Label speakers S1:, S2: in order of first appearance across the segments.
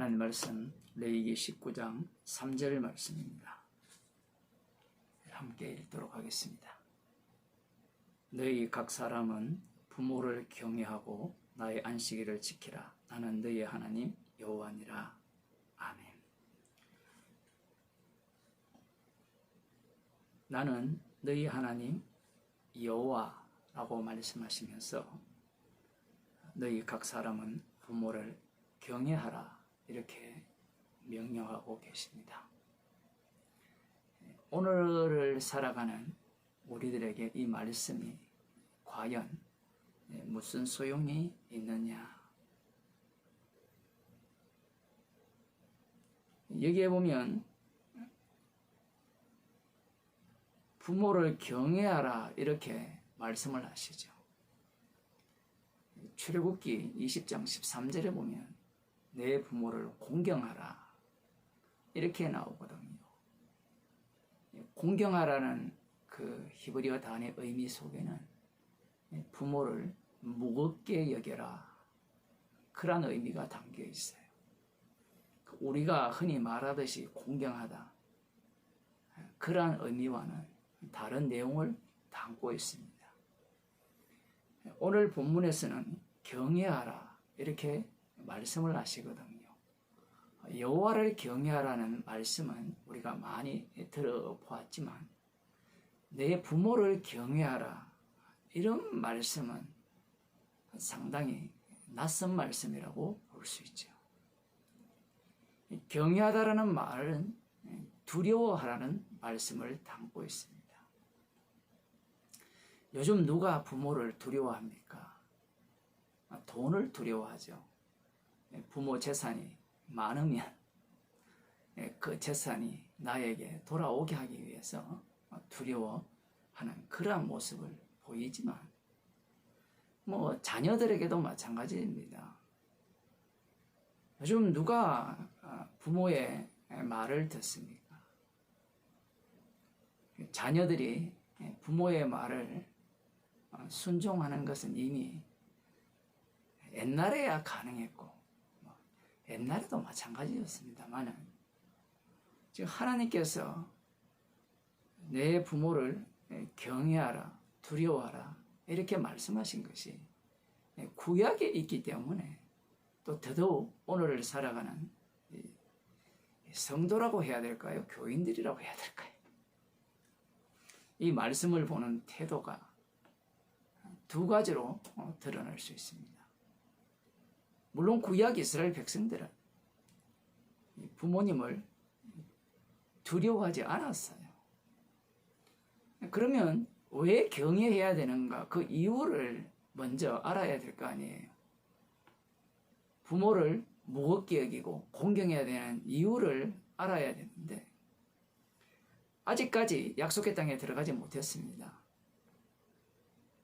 S1: 하나님 말씀 레위기 19장 3절 말씀입니다. 함께 읽도록 하겠습니다. 너희 각 사람은 부모를 경외하고 나의 안식일을 지키라. 나는 너희의 하나님 여호와니라. 아멘. 나는 너희 하나님 여호와라고 말씀하시면서 너희 각 사람은 부모를 경외하라 이렇게 명령하고 계십니다. 오늘을 살아가는 우리들에게 이 말씀이 과연 무슨 소용이 있느냐? 여기에 보면 부모를 경외하라 이렇게 말씀을 하시죠. 출애굽기 20장 13절에 보면 내 부모를 공경하라 이렇게 나오거든요. 공경하라는 그 히브리어 단어의 의미 속에는 부모를 무겁게 여겨라 그런 의미가 담겨 있어요. 우리가 흔히 말하듯이 공경하다 그러한 의미와는 다른 내용을 담고 있습니다. 오늘 본문에서는 경외하라 이렇게 말씀을 하시거든요. 여호와를 경외하라는 말씀은 우리가 많이 들어보았지만 내 부모를 경외하라 이런 말씀은 상당히 낯선 말씀이라고 볼 수 있죠. 경외하다라는 말은 두려워하라는 말씀을 담고 있습니다. 요즘 누가 부모를 두려워합니까? 돈을 두려워하죠. 부모 재산이 많으면 그 재산이 나에게 돌아오게 하기 위해서 두려워하는 그러한 모습을 보이지만 자녀들에게도 마찬가지입니다. 요즘 누가 부모의 말을 듣습니까? 자녀들이 부모의 말을 순종하는 것은 이미 옛날에야 가능했고 옛날에도 마찬가지였습니다만 지금 하나님께서 내 부모를 경외하라 두려워하라 이렇게 말씀하신 것이 구약에 있기 때문에 또 더더욱 오늘을 살아가는 성도라고 해야 될까요? 교인들이라고 해야 될까요? 이 말씀을 보는 태도가 두 가지로 드러날 수 있습니다. 물론 구약 이스라엘 백성들은 부모님을 두려워하지 않았어요. 그러면 왜 경외해야 되는가? 그 이유를 먼저 알아야 될 거 아니에요. 부모를 무겁게 여기고 공경해야 되는 이유를 알아야 되는데 아직까지 약속의 땅에 들어가지 못했습니다.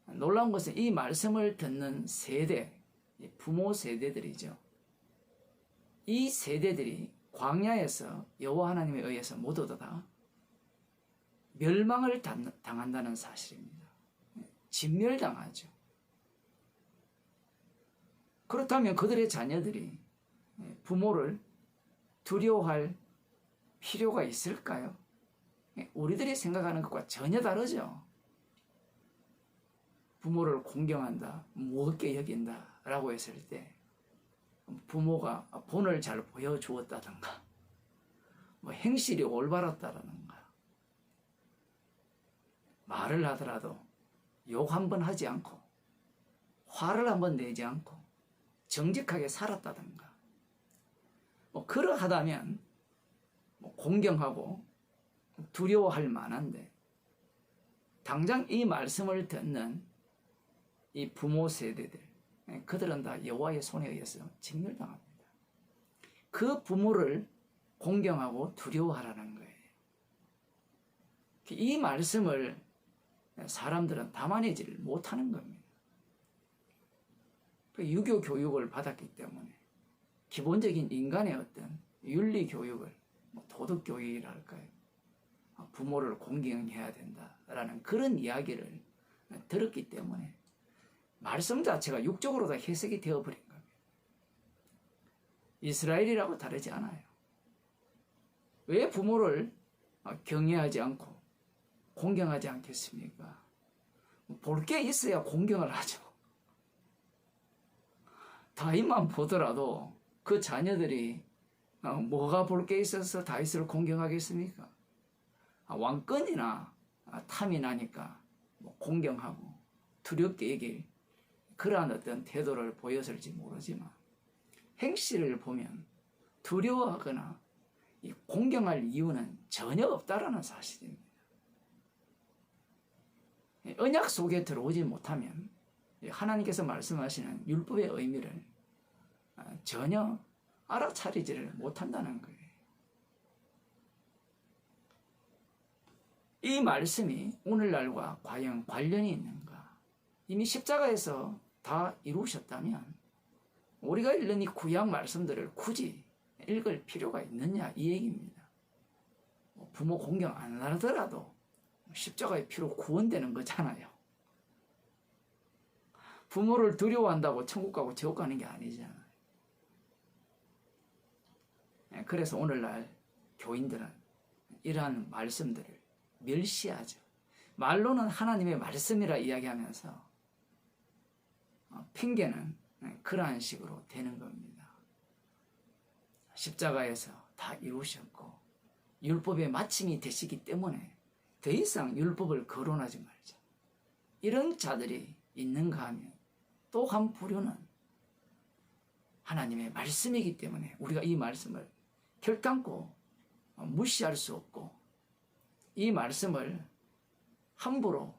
S1: 놀라운 것은 이 말씀을 듣는 세대, 부모 세대들이죠. 이 세대들이 광야에서 여호와 하나님에 의해서 모두 다 멸망을 당한다는 사실입니다. 진멸당하죠. 그렇다면 그들의 자녀들이 부모를 두려워할 필요가 있을까요? 우리들이 생각하는 것과 전혀 다르죠. 부모를 공경한다, 무겁게 여긴다 라고 했을 때 부모가 본을 잘 보여주었다든가 행실이 올바랐다든가 말을 하더라도 욕 한 번 하지 않고 화를 한 번 내지 않고 정직하게 살았다든가 그러하다면 공경하고 두려워할 만한데 당장 이 말씀을 듣는 이 부모 세대들 그들은 다 여호와의 손에 의해서 진멸당합니다. 그 부모를 공경하고 두려워하라는 거예요. 이 말씀을 사람들은 담아내지를 못하는 겁니다. 유교 교육을 받았기 때문에 기본적인 인간의 어떤 윤리 교육을 도덕 교육이랄까요? 부모를 공경해야 된다라는 그런 이야기를 들었기 때문에 말씀 자체가 육적으로 다 해석이 되어버린 겁니다. 이스라엘이라고 다르지 않아요. 왜 부모를 경외하지 않고 공경하지 않겠습니까? 볼 게 있어야 공경을 하죠. 다윗만 보더라도 그 자녀들이 뭐가 볼 게 있어서 다윗을 공경하겠습니까? 왕권이나 탐이 나니까 공경하고 두렵게 여길 그러한 어떤 태도를 보였을지 모르지만 행실을 보면 두려워하거나 공경할 이유는 전혀 없다라는 사실입니다. 언약 속에 들어오지 못하면 하나님께서 말씀하시는 율법의 의미를 전혀 알아차리지를 못한다는 거예요. 이 말씀이 오늘날과 과연 관련이 있는가? 이미 십자가에서 다 이루셨다면 우리가 읽는 이 구약 말씀들을 굳이 읽을 필요가 있느냐 이 얘기입니다. 부모 공경 안 하더라도 십자가의 피로 구원되는 거잖아요. 부모를 두려워한다고 천국 가고 지옥 가는 게 아니잖아요. 그래서 오늘날 교인들은 이러한 말씀들을 멸시하죠. 말로는 하나님의 말씀이라 이야기하면서 핑계는 그러한 식으로 되는 겁니다. 십자가에서 다 이루셨고 율법의 마침이 되시기 때문에 더 이상 율법을 거론하지 말자. 이런 자들이 있는가 하면 또 한 부류는 하나님의 말씀이기 때문에 우리가 이 말씀을 결단코 무시할 수 없고 이 말씀을 함부로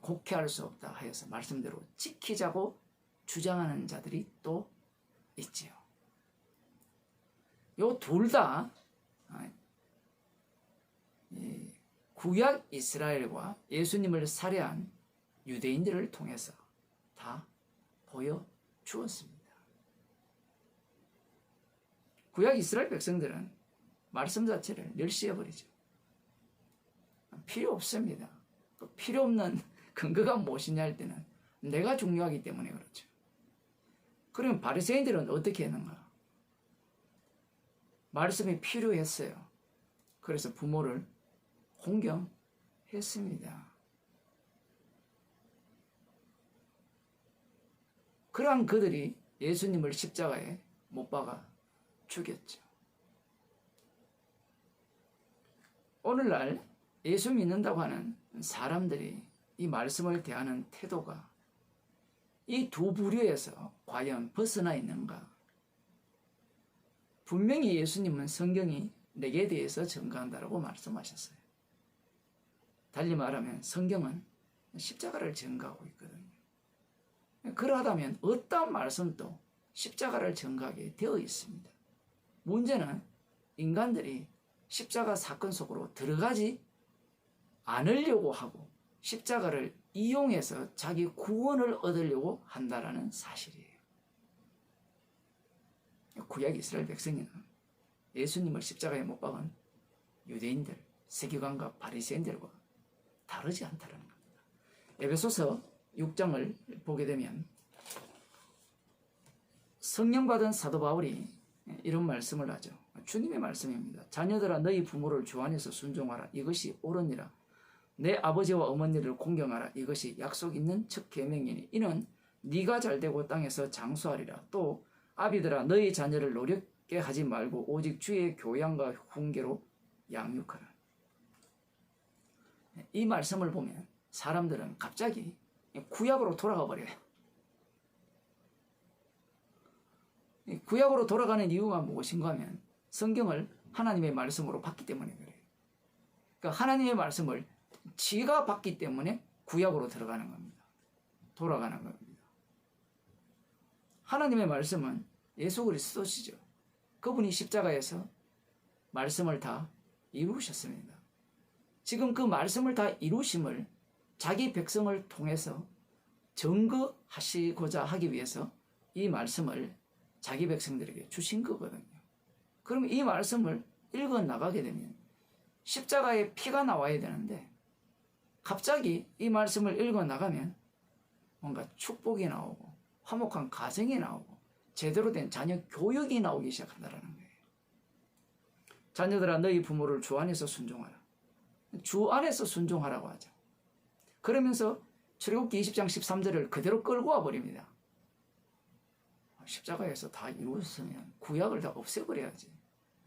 S1: 곡해할 수 없다 하여서 말씀대로 지키자고 주장하는 자들이 또 있지요. 요 둘 다 구약 이스라엘과 예수님을 살해한 유대인들을 통해서 다 보여주었습니다. 구약 이스라엘 백성들은 말씀 자체를 멸시해버리죠. 필요 없습니다. 필요 없는 근거가 무엇이냐 할 때는 내가 중요하기 때문에 그렇죠. 그러면 바리새인들은 어떻게 했는가? 말씀이 필요했어요. 그래서 부모를 공경했습니다. 그러한 그들이 예수님을 십자가에 못 박아 죽였죠. 오늘날 예수 믿는다고 하는 사람들이 이 말씀을 대하는 태도가 이 두 부류에서 과연 벗어나 있는가? 분명히 예수님은 성경이 내게 대해서 증거한다라고 말씀하셨어요. 달리 말하면 성경은 십자가를 증거하고 있거든요. 그러하다면 어떠한 말씀도 십자가를 증거하게 되어 있습니다. 문제는 인간들이 십자가 사건 속으로 들어가지 않으려고 하고 십자가를 이용해서 자기 구원을 얻으려고 한다라는 사실이에요. 구약 이스라엘 백성이나 예수님을 십자가에 못 박은 유대인들, 세계관과 바리새인들과 다르지 않다는 겁니다. 에베소서 6장을 보게 되면 성령 받은 사도 바울이 이런 말씀을 하죠. 주님의 말씀입니다. 자녀들아 너희 부모를 주 안에서 순종하라. 이것이 옳으니라. 내 아버지와 어머니를 공경하라. 이것이 약속 있는 첫 계명이니 이는 네가 잘되고 땅에서 장수하리라. 또 아비들아 너희 자녀를 노렵게 하지 말고 오직 주의 교양과 훈계로 양육하라. 이 말씀을 보면 사람들은 갑자기 구약으로 돌아가 버려요. 구약으로 돌아가는 이유가 무엇인가 하면 성경을 하나님의 말씀으로 봤기 때문에 그래요. 그러니까 하나님의 말씀을 지가 봤기 때문에 구약으로 들어가는 겁니다. 돌아가는 겁니다. 하나님의 말씀은 예수 그리스도시죠. 그분이 십자가에서 말씀을 다 이루셨습니다. 지금 그 말씀을 다 이루심을 자기 백성을 통해서 증거하시고자 하기 위해서 이 말씀을 자기 백성들에게 주신 거거든요. 그럼 이 말씀을 읽어 나가게 되면 십자가에 피가 나와야 되는데 갑자기 이 말씀을 읽어 나가면 뭔가 축복이 나오고 화목한 가정이 나오고 제대로 된 자녀 교육이 나오기 시작한다는 거예요. 자녀들아 너희 부모를 주 안에서 순종하라. 주 안에서 순종하라고 하죠. 그러면서 출애굽기 20장 13절을 그대로 끌고 와버립니다. 십자가에서 다 이루었으면 구약을 다 없애버려야지.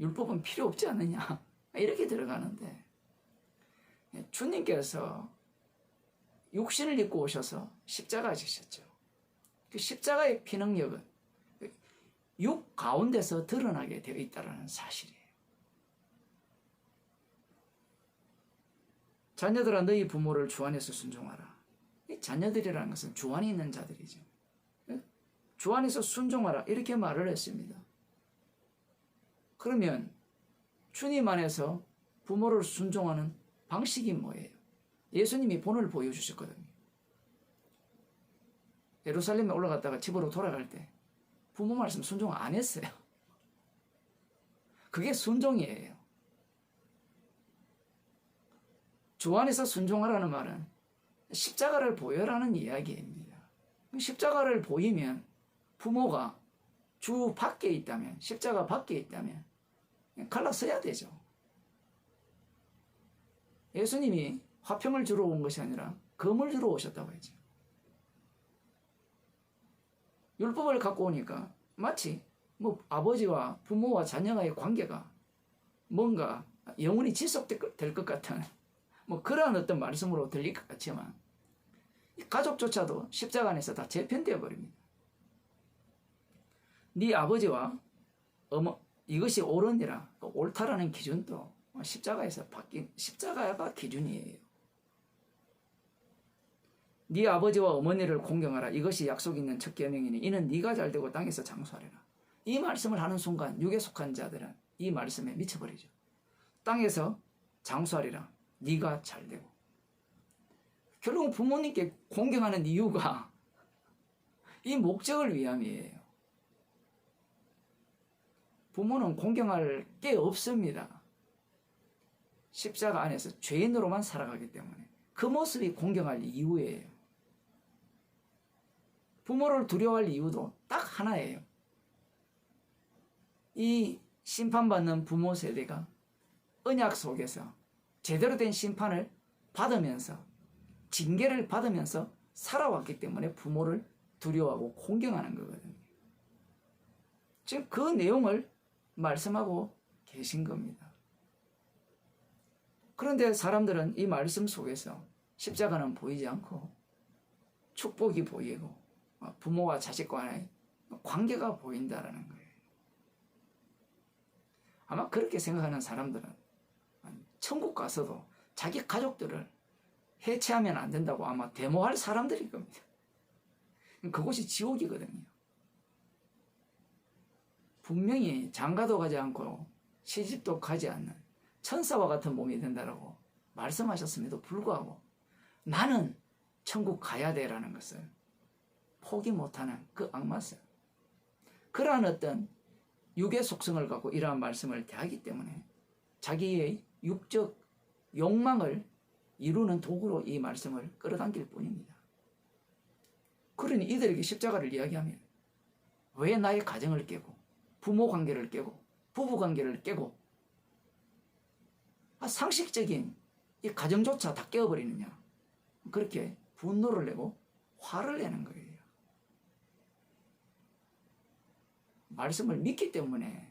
S1: 율법은 필요 없지 않느냐. 이렇게 들어가는데 주님께서 육신을 입고 오셔서 십자가 지셨죠. 그 십자가의 피능력은 육 가운데서 드러나게 되어 있다는 사실이에요. 자녀들아 너희 부모를 주 안에서 순종하라. 이 자녀들이라는 것은 주 안에 있는 자들이죠. 주 안에서 순종하라 이렇게 말을 했습니다. 그러면 주님 안에서 부모를 순종하는 방식이 뭐예요? 예수님이 본을 보여주셨거든요. 예루살렘에 올라갔다가 집으로 돌아갈 때 부모 말씀 순종 안 했어요. 그게 순종이에요. 주 안에서 순종하라는 말은 십자가를 보여라는 이야기입니다. 십자가를 보이면 부모가 주 밖에 있다면, 십자가 밖에 있다면 갈라서야 되죠. 예수님이 화평을 주러 온 것이 아니라 검을 주러 오셨다고 했죠. 율법을 갖고 오니까 마치 아버지와 부모와 자녀와의 관계가 뭔가 영원히 지속될 것 같은 그러한 어떤 말씀으로 들릴 것 같지만 가족조차도 십자가 안에서 다 재편되어 버립니다. 네 아버지와 이것이 옳으니라 옳다라는 기준도 십자가에서 바뀐 십자가가 기준이에요. 네 아버지와 어머니를 공경하라. 이것이 약속 있는 첫 계명이니 이는 네가 잘되고 땅에서 장수하리라. 이 말씀을 하는 순간 육에 속한 자들은 이 말씀에 미쳐버리죠. 땅에서 장수하리라. 네가 잘되고. 결국 부모님께 공경하는 이유가 이 목적을 위함이에요. 부모는 공경할 게 없습니다. 십자가 안에서 죄인으로만 살아가기 때문에 그 모습이 공경할 이유예요. 부모를 두려워할 이유도 딱 하나예요. 이 심판받는 부모 세대가 언약 속에서 제대로 된 심판을 받으면서 징계를 받으면서 살아왔기 때문에 부모를 두려워하고 공경하는 거거든요. 지금 그 내용을 말씀하고 계신 겁니다. 그런데 사람들은 이 말씀 속에서 십자가는 보이지 않고 축복이 보이고 부모와 자식과의 관계가 보인다는 거예요. 아마 그렇게 생각하는 사람들은 천국 가서도 자기 가족들을 해체하면 안 된다고 아마 데모할 사람들일 겁니다. 그곳이 지옥이거든요. 분명히 장가도 가지 않고 시집도 가지 않는 천사와 같은 몸이 된다라고 말씀하셨음에도 불구하고 나는 천국 가야 돼라는 것을 포기 못하는 그 악마성. 그러한 어떤 육의 속성을 갖고 이러한 말씀을 대하기 때문에 자기의 육적 욕망을 이루는 도구로 이 말씀을 끌어당길 뿐입니다. 그러니 이들에게 십자가를 이야기하면 왜 나의 가정을 깨고 부모 관계를 깨고 부부 관계를 깨고 상식적인 이 가정조차 다 깨어버리느냐, 그렇게 분노를 내고 화를 내는 거예요. 말씀을 믿기 때문에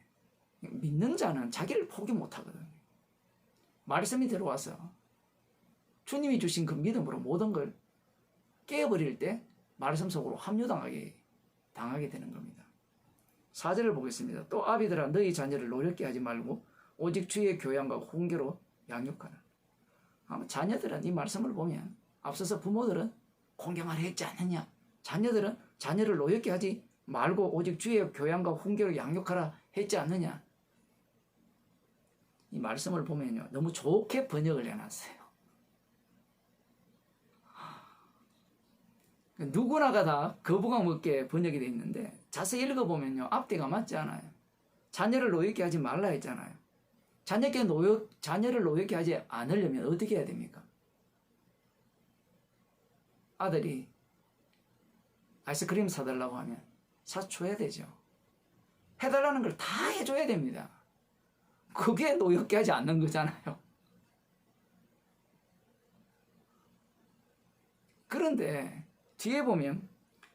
S1: 믿는 자는 자기를 포기 못하거든요. 말씀이 들어와서 주님이 주신 그 믿음으로 모든 걸 깨어버릴 때 말씀 속으로 합류당하게 되는 겁니다. 4절을 보겠습니다. 또 아비들아 너희 자녀를 노렵게 하지 말고 오직 주의 교양과 훈계로 양육하라. 아마 자녀들은 이 말씀을 보면 앞서서 부모들은 공경하라 했지 않느냐, 자녀들은 자녀를 노엽게 하지 말고 오직 주의 교양과 훈계로 양육하라 했지 않느냐, 이 말씀을 보면요 너무 좋게 번역을 해놨어요. 누구나가 다 거부감 없게 번역이 되어 있는데 자세히 읽어보면요 앞뒤가 맞지 않아요. 자녀를 노엽게 하지 말라 했잖아요. 자녀를 노엽게 하지 않으려면 어떻게 해야 됩니까? 아들이 아이스크림 사달라고 하면 사줘야 되죠. 해달라는 걸 다 해줘야 됩니다. 그게 노엽게 하지 않는 거잖아요. 그런데 뒤에 보면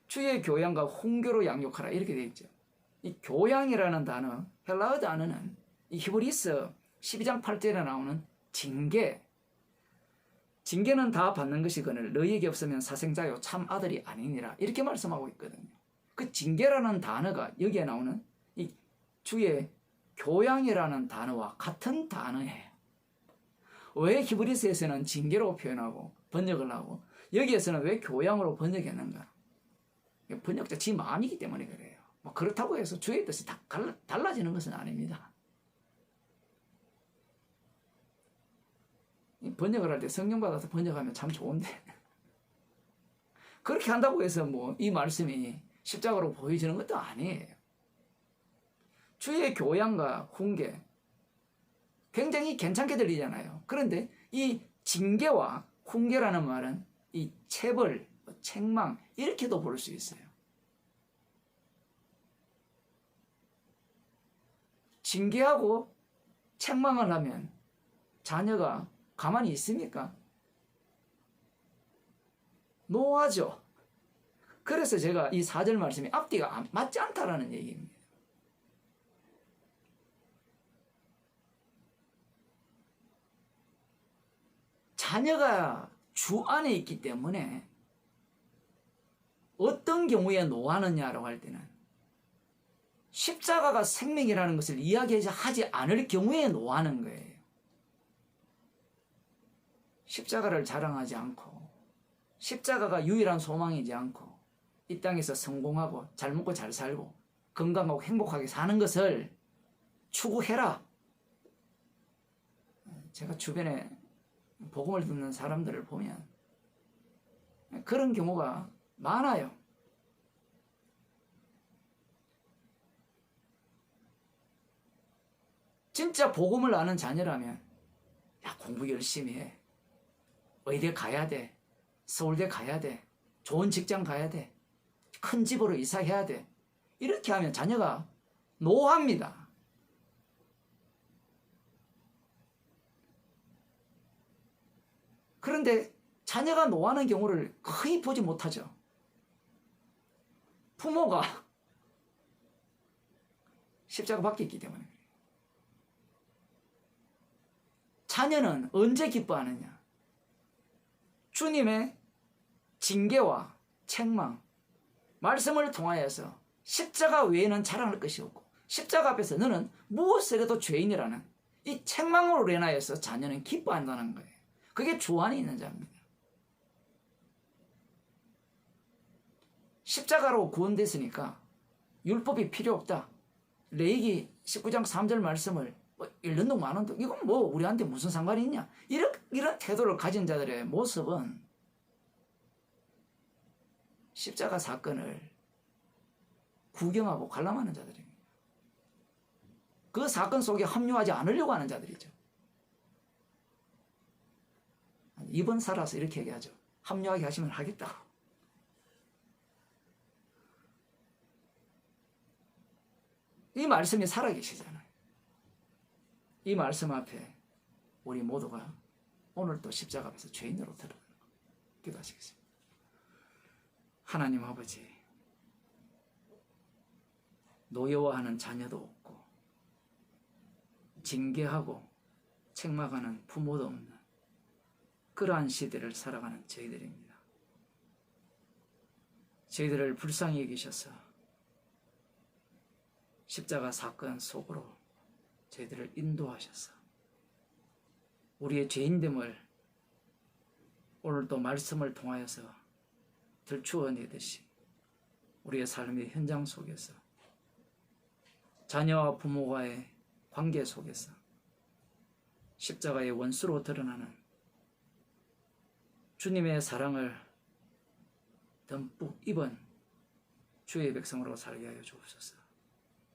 S1: 주의 교양과 훈교로 양육하라 이렇게 되어 있죠. 이 교양이라는 단어, 헬라어 단어는 이 히브리서 12장 8절에 나오는 징계는 다 받는 것이거늘 너희에게 없으면 사생자요 참 아들이 아니니라 이렇게 말씀하고 있거든요. 그 징계라는 단어가 여기에 나오는 이 주의 교양이라는 단어와 같은 단어예요. 왜 히브리서에서는 징계로 표현하고 번역을 하고 여기에서는 왜 교양으로 번역했는가? 번역자 지 마음이기 때문에 그래요. 뭐 그렇다고 해서 주의 뜻이 다 달라지는 것은 아닙니다. 번역을 할 때 성경 받아서 번역하면 참 좋은데 그렇게 한다고 해서 뭐 이 말씀이 십자가로 보여지는 것도 아니에요. 주의 교양과 훈계 굉장히 괜찮게 들리잖아요. 그런데 이 징계와 훈계라는 말은 이 체벌, 책망 이렇게도 볼 수 있어요. 징계하고 책망을 하면 자녀가 가만히 있습니까? 노하죠. 그래서 제가 이 4절 말씀이 앞뒤가 맞지 않다라는 얘기입니다. 자녀가 주 안에 있기 때문에 어떤 경우에 노하느냐라고 할 때는 십자가가 생명이라는 것을 이야기하지 않을 경우에 노하는 거예요. 십자가를 자랑하지 않고 십자가가 유일한 소망이지 않고 이 땅에서 성공하고 잘 먹고 잘 살고 건강하고 행복하게 사는 것을 추구해라. 제가 주변에 복음을 듣는 사람들을 보면 그런 경우가 많아요. 진짜 복음을 아는 자녀라면 야 공부 열심히 해. 의대 가야 돼. 서울대 가야 돼. 좋은 직장 가야 돼. 큰 집으로 이사해야 돼. 이렇게 하면 자녀가 노합니다. 그런데 자녀가 노하는 경우를 거의 보지 못하죠. 부모가 십자가 밖에 있기 때문에 그래요. 자녀는 언제 기뻐하느냐? 주님의 징계와 책망, 말씀을 통하여서 십자가 외에는 자랑할 것이 없고 십자가 앞에서 너는 무엇을 해도 죄인이라는 이 책망으로 인하여서 자녀는 기뻐한다는 거예요. 그게 주 안에 있는 자입니다. 십자가로 구원됐으니까 율법이 필요 없다. 레위기 19장 3절 말씀을 뭐 1년도 만원도 이건 뭐 우리한테 무슨 상관이 있냐. 이런 태도를 가진 자들의 모습은 십자가 사건을 구경하고 관람하는 자들입니다. 그 사건 속에 합류하지 않으려고 하는 자들이죠. 이번 살아서 이렇게 얘기하죠. 합류하게 하시면 하겠다고. 이 말씀이 살아계시잖아요. 이 말씀 앞에 우리 모두가 오늘 또 십자가 앞에서 죄인으로 드러나는 것. 기도하시겠습니다. 하나님 아버지, 노여워하는 자녀도 없고 징계하고 책망하는 부모도 없는 그러한 시대를 살아가는 저희들입니다. 저희들을 불쌍히 여기셔서 십자가 사건 속으로 저희들을 인도하셔서 우리의 죄인됨을 오늘 또 말씀을 통하여서 들추어내듯이 우리의 삶의 현장 속에서 자녀와 부모와의 관계 속에서 십자가의 원수로 드러나는 주님의 사랑을 듬뿍 입은 주의 백성으로 살게 하여 주옵소서.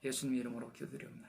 S1: 예수님 이름으로 기도드립니다.